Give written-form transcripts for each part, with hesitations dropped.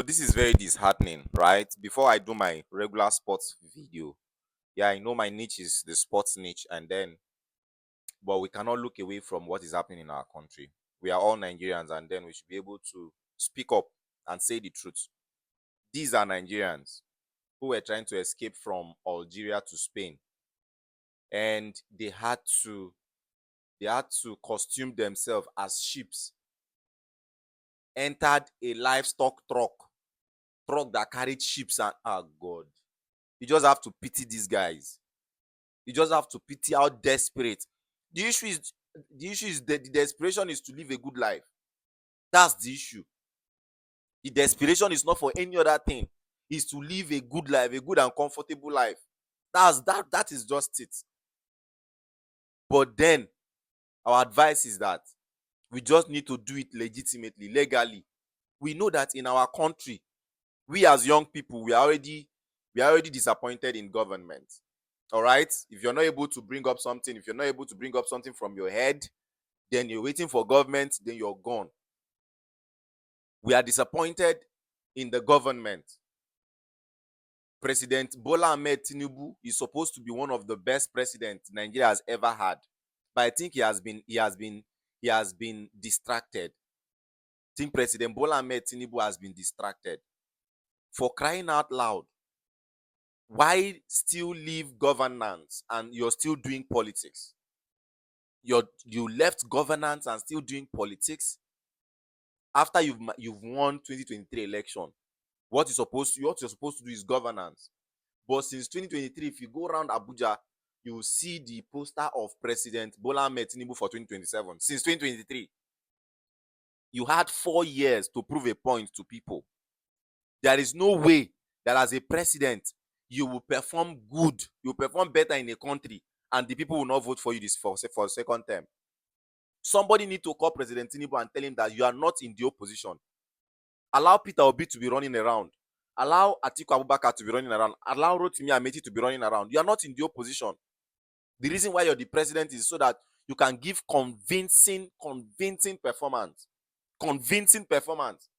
So this is very disheartening, right? Before I do my regular sports video, yeah, I know my niche is the sports niche, but we cannot look away from what is happening in our country. We are all Nigerians, and then we should be able to speak up and say the truth. These are Nigerians who were trying to escape from Algeria to Spain, and they had to costume themselves as sheep, entered a livestock truck that carried sheep, and God, you just have to pity these guys. You just have to pity how desperate. The issue is the desperation is to live a good life. That's the issue. The desperation is not for any other thing. Is to live a good life, a good and comfortable life. That is just it. But then our advice is that we just need to do it legitimately, legally. We know that in our country, we as young people, we are already disappointed in government. All right? If you're not able to bring up something, if you're not able to bring up something from your head, then you're waiting for government, then you're gone. We are disappointed in the government. President Bola Ahmed Tinubu is supposed to be one of the best presidents Nigeria has ever had, but I think he has been distracted. I think President Bola Ahmed Tinubu has been distracted. For crying out loud, why still leave governance and you're still doing politics? You left governance and still doing politics after you've won 2023 election. What you're supposed to do is governance. But since 2023, if you go around Abuja, you will see the poster of President Bola Ahmed Tinubu for 2027. Since 2023, you had 4 years to prove a point to people. There is no way that as a president you will perform good, you will perform better in a country, and the people will not vote for you this for second term. Somebody need to call President Tinubu and tell him that you are not in the opposition. Allow Peter Obi to be running around. Allow Atiku Abubakar to be running around. Allow Rotimi Amechi to be running around. You are not in the opposition. The reason why you're the president is so that you can give convincing performance. Convincing performance.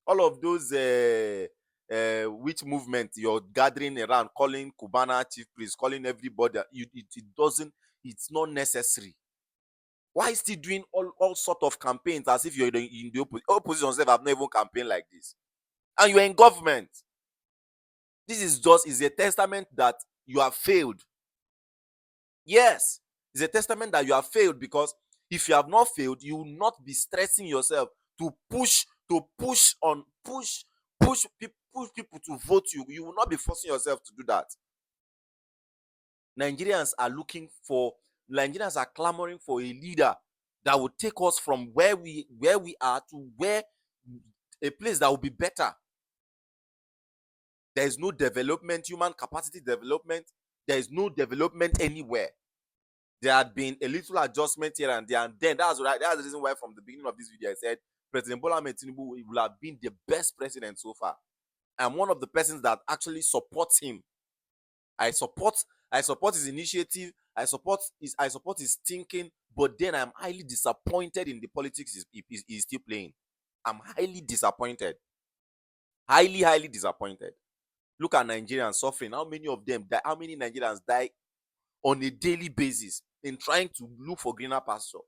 All of those which movement you're gathering around, calling Cubana chief priest, calling everybody, it's not necessary. Why still doing all sort of campaigns as if you're in the opposition? Have not even campaigned like this, and you're in government. This is a testament that you have failed. Yes, it's a testament that you have failed, because if you have not failed, you will not be stressing yourself to push people to vote you. You will not be forcing yourself to do that. Nigerians are clamoring for a leader that will take us from where we are to a place that will be better. There is no development, human capacity development. There is no development anywhere. There had been a little adjustment here and there, and then that's the reason why from the beginning of this video I said President Bola Ahmed Tinubu will have been the best president so far. I'm one of the persons that actually supports him. I support his initiative. I support his thinking, but then I'm highly disappointed in the politics he's still playing. I'm highly disappointed. Highly disappointed. Look at Nigerians suffering. How many of them die? How many Nigerians die on a daily basis in trying to look for greener pasture?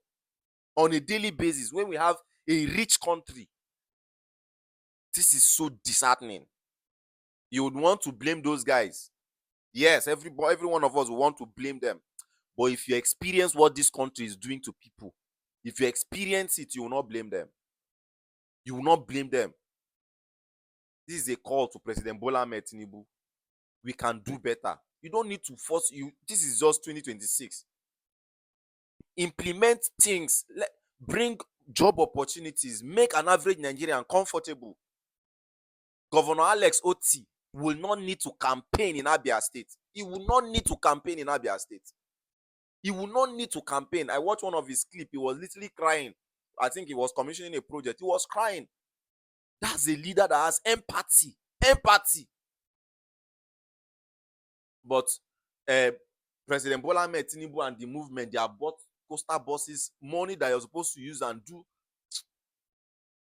On a daily basis, when we have a rich country. This is so disheartening. You would want to blame those guys. Yes, every one of us will want to blame them. But if you experience what this country is doing to people, if you experience it, you will not blame them. You will not blame them. This is a call to President Bola Ahmed Tinubu. We can do better. You don't need to force you. This is just 2026. Implement things. Bring job opportunities. Make an average Nigerian comfortable. Governor Alex Oti will not need to campaign in Abia State. He will not need to campaign in Abia State. He will not need to campaign. I watched one of his clips. He was literally crying. I think he was commissioning a project. He was crying. That's a leader that has empathy. Empathy. But President Bola Ahmed Tinubu and the movement, they have bought coastal buses, money that you're supposed to use and do